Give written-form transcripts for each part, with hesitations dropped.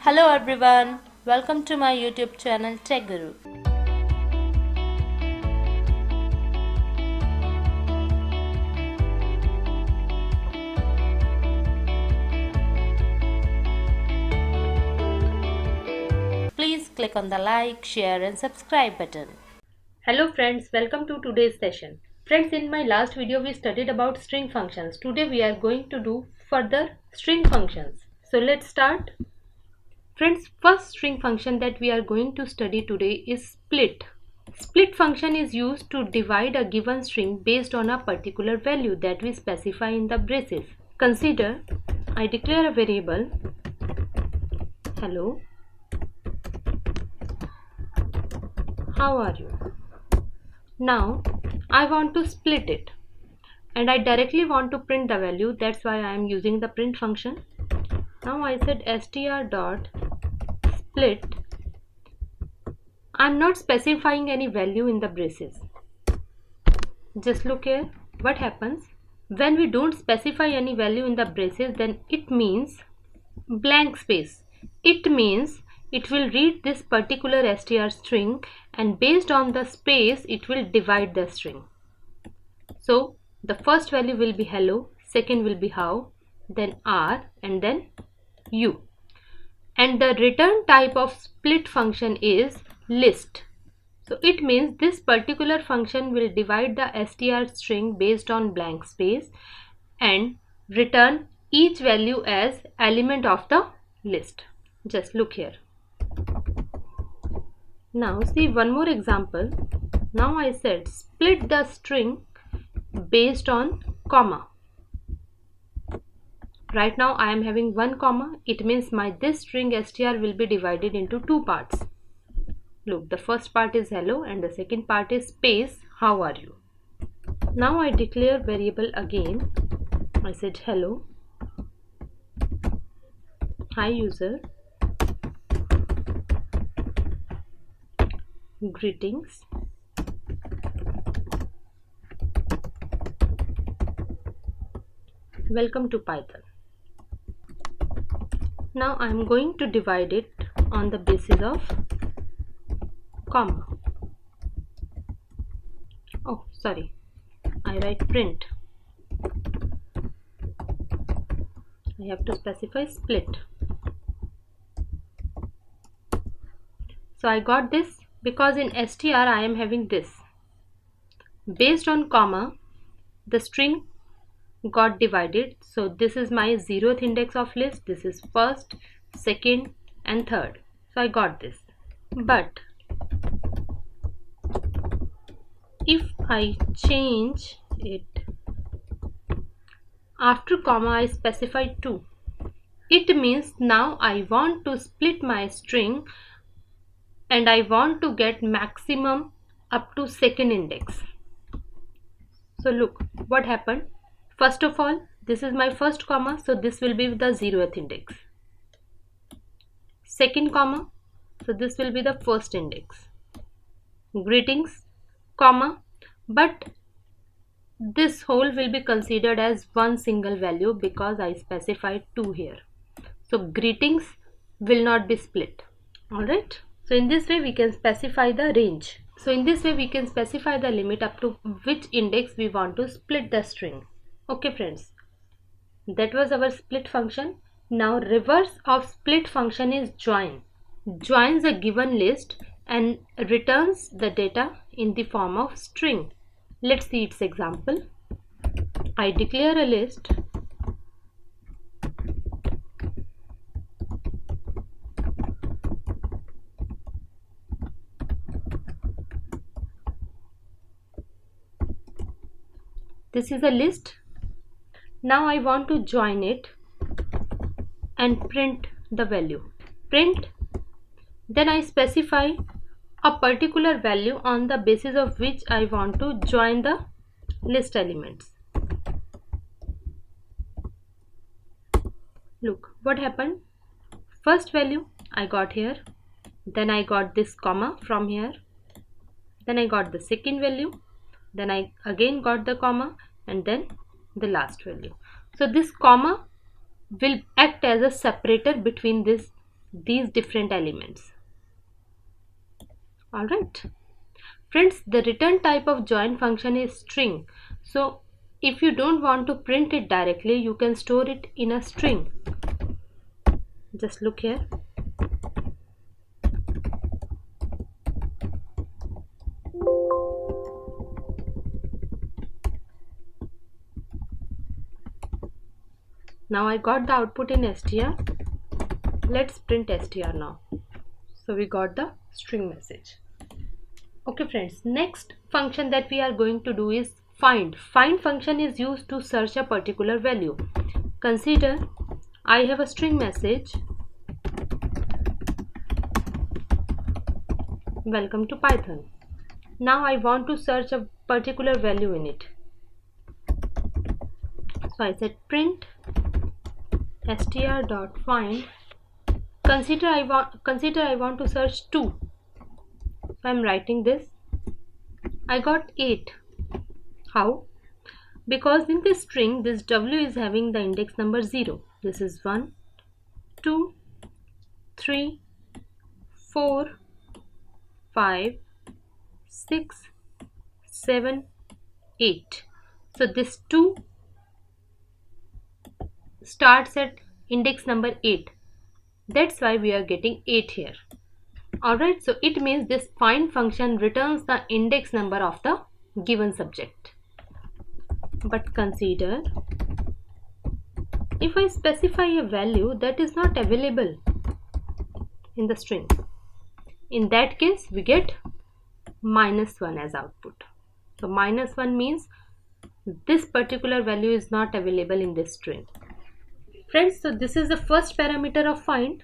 Hello everyone, welcome to my YouTube channel Tech Guru. Please click on the like, share and subscribe button. Hello friends, welcome to today's session. Friends, in my last video we studied about string functions. Today we are going to do further string functions. So let's start. Friends, first string function that we are going to study today is split. Split function is used to divide a given string based on a particular value that we specify in the braces. Consider, I declare a variable hello. How are you? Now I want to split it and I directly want to print the value. That's why I am using the print function. Now I said str dot split. I'm not specifying any value in the braces. Just look here. What happens when we don't specify any value in the braces? Then it means blank space. It means it will read this particular str string and based on the space it will divide the string. So the first value will be hello, second will be how, then are, and then you. And the return type of split function is list. So it means this particular function will divide the str string based on blank space and return each value as element of the list. Just look here. Now see one more example. Now I said split the string based on comma. Right now I am having one comma. It means this string str will be divided into two parts. Look, the first part is hello and the second part is space how are you. Now I declare variable again. I said hello, hi user, greetings, welcome to Python. Now I am going to divide it on the basis of comma. Oh sorry, I write print. I have to specify split. So I got this because in str I am having this. Based on comma, the string got divided. So this is my 0th index of list. This is first, second and third. So I got this. But if I change it after comma, I specify 2. It means now I want to split my string and I want to get maximum up to second index. So look what happened. First of all, this is my first comma, so this will be the 0th index. Second comma, so this will be the first index. Greetings, comma, but this whole will be considered as one single value because I specified 2 here. So greetings will not be split. Alright. So in this way we can specify the range. So in this way we can specify the limit up to which index we want to split the string. Okay friends, that was our split function. Now reverse of split function is join. Joins a given list and returns the data in the form of string. Let's see its example. I declare a list this is a list. Now I want to join it and print the value. Print, then I specify a particular value on the basis of which I want to join the list elements. Look what happened. First value I got here, then I got this comma from here, then I got the second value, then I again got the comma and then the last value. So this comma will act as a separator between this these different elements. Alright. Friends, the return type of join function is string. So if you don't want to print it directly, you can store it in a string. Just look here. Now I got the output in str. Let's print str now. So we got the string message. Okay friends, next function that we are going to do is find. Find function is used to search a particular value. Consider I have a string message, welcome to Python. Now I want to search a particular value in it. So I said print str.find. Consider I want to search 2. So I'm writing this. I got 8. How? Because in this string this w is having the index number 0. This is 1, 2, 3, 4, 5, 6, 7, 8. So this 2 starts at index number 8. That's why we are getting 8 here. Alright, so it means this find function returns the index number of the given subject. But consider if I specify a value that is not available in the string. In that case, we get -1 as output. So -1 means this particular value is not available in this string. Friends, so this is the first parameter of find.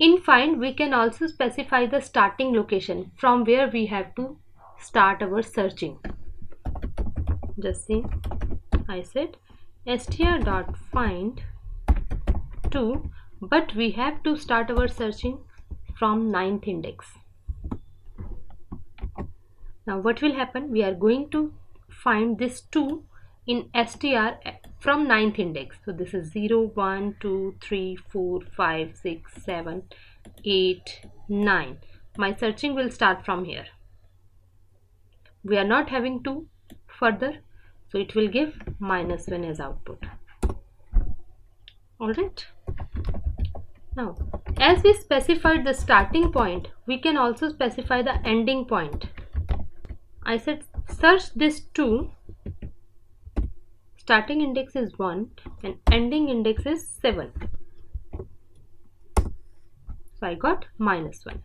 In find, we can also specify the starting location from where we have to start our searching. Just see, I said str.find 2, but we have to start our searching from 9th index. Now what will happen? We are going to find this 2 in str from 9th index. So this is 0, 1, 2, 3, 4, 5, 6, 7, 8, 9. My searching will start from here. We are not having 2 further, so it will give -1 as output. Alright. Now, as we specified the starting point, we can also specify the ending point. I said search this 2. Starting index is 1 and ending index is 7. So I got -1.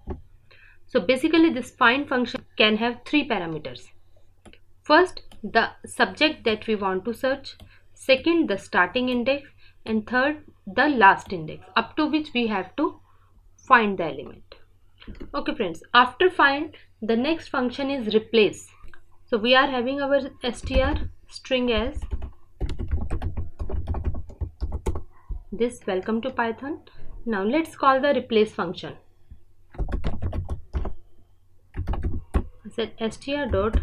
So basically this find function can have 3 parameters. First, the subject that we want to search. Second, the starting index. And third, the last index up to which we have to find the element. Okay friends, after find, the next function is replace. So we are having our str string as this welcome to Python. Now let's call the replace function. I said str dot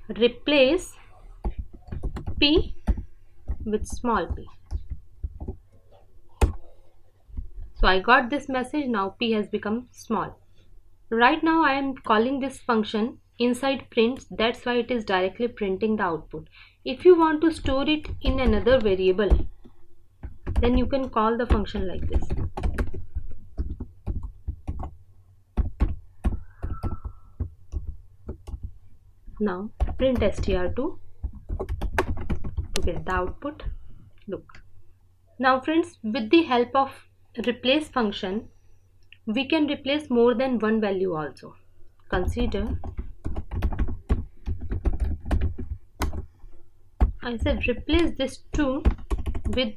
replace p with small p. So I got this message. Now p has become small. Right now I am calling this function inside print. That's why it is directly printing the output. If you want to store it in another variable, then you can call the function like this. Now print str2 to get the output. Look. Now friends, with the help of replace function, we can replace more than one value also. Consider I said replace this 2 with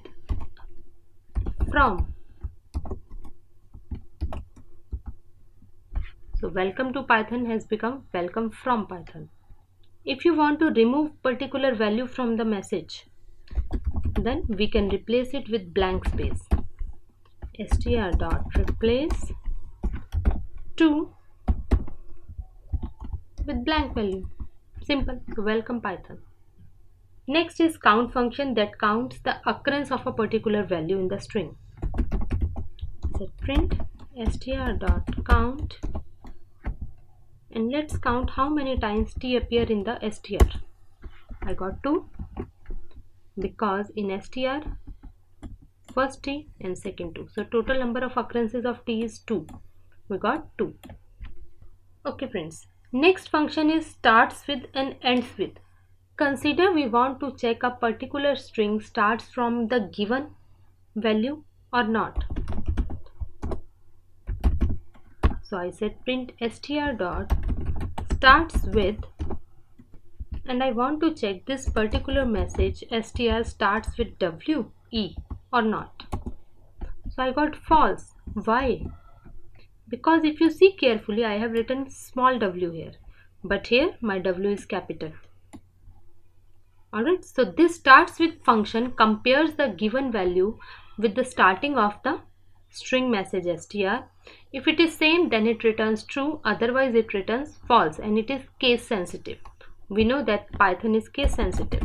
from. So welcome to Python has become welcome from Python. If you want to remove particular value from the message, then we can replace it with blank space. str.replace 2 with blank value. Simple. Welcome Python. Next is count function that counts the occurrence of a particular value in the string. said print str.count, and let's count how many times t appear in the str. I got 2 because in str first t and second 2, so total number of occurrences of t is 2. We got 2. Okay friends, next function is starts with and ends with. Consider we want to check a particular string starts from the given value or not. So I said print str dot starts with, and I want to check this particular message str starts with w e or not. So I got false. Why? Because if you see carefully, I have written small w here, but here my w is capital. Alright, so this starts with function compares the given value with the starting of the string message str. If it is same, then it returns true, otherwise it returns false, and it is case sensitive. We know that Python is case sensitive.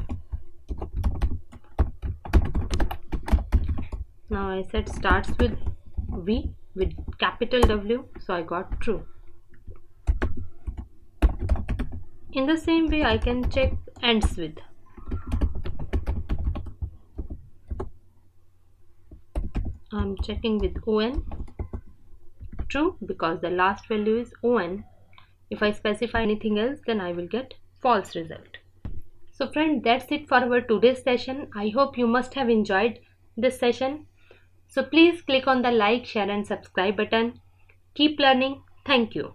Now I said starts with v with capital W, so I got true. In the same way, I can check ends with. I'm checking with on, true, because the last value is on. If I specify anything else, then I will get false result. So friend, that's it for our today's session. I hope you must have enjoyed this session. So please click on the like, share and subscribe button. Keep learning. Thank you.